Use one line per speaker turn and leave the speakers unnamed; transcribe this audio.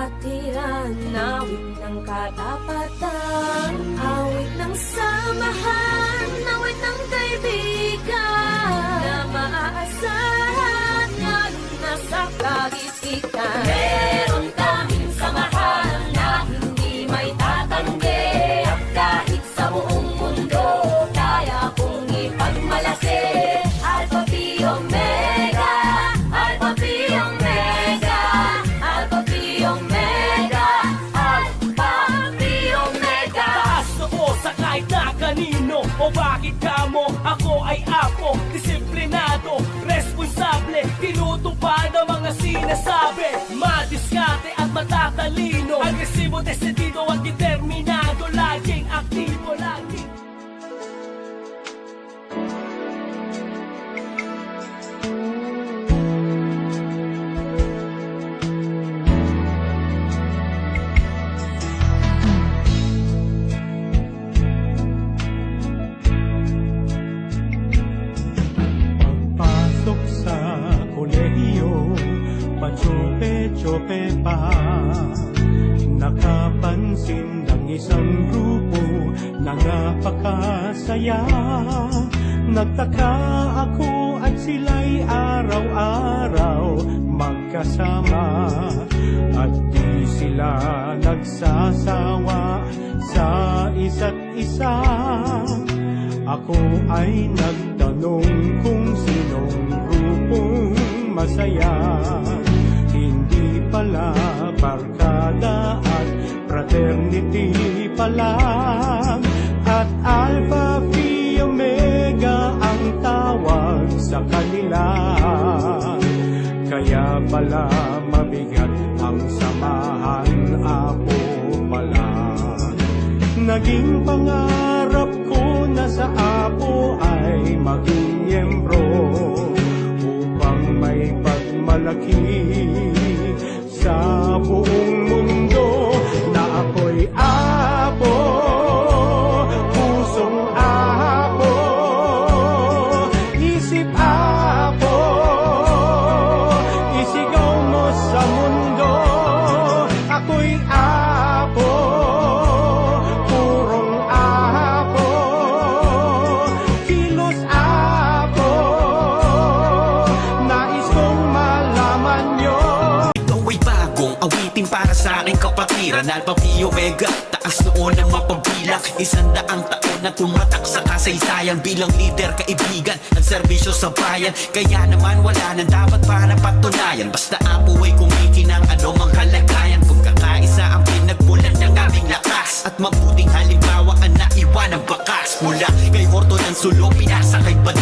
kapatiran, awit ng katapatan, awit ng samahan, awit ng kaibigan na maaasahan, lalo na sa kaisipan. Meron kaming samahan na hindi may tatanggi, at kahit sa buong mundo kaya kong ipagmalaki. Alpha Phi Omega, Alpha Phi Omega, Alpha Phi Omega, Alpha Phi Omega.
Taas noo sa kahit na kanino, o bakit ka mo? Ako ay apo, disiplinado, responsable, tinutupad ang mga sinasabi, madiskarte at matatalino, agresibo, desidido at determinado, laging aktibo, laging
Pagpasok sa kolehiyo, pachope-chope pa. Nakapansin ng isang grupo na napakasaya. Nagtaka ako at sila'y araw-araw magkasama, at di sila nagsasawa sa isa't isa. Ako ay nagtanong kung sinong grupong masaya. Hindi pala barkada at fraternity pala, at Alpha Phi Omega ang tawag sa kanila. Kaya pala mabigat ang samahan, apo pala. Naging pangarap ko na sa apo ay maging miyembro, upang may pagmalaki sa buong mundo. Na ako'y apo, pusong apo, isip apo, isigaw mo sa mundo. Ako'y apo, purong apo, kilos apo, nais kong malaman nyo.
Ikaw ay bagong awitin para sa aking kapatiran, Alpha Phi Omega, taas noon ang mapabilang 100 taon na tumatak sa kasaysayan, bilang leader, kaibigan at serbisyo sa bayan. Kaya naman wala nang dapat para patunayan, basta apo ay kumikinang anumang kalagayan. Pagkakaisa ang pinagmulan ng aming lakas, at mabuting halimbawa ang naiwan ng bakas. Mula kay Horto ng Sulo, pinasa kay Bad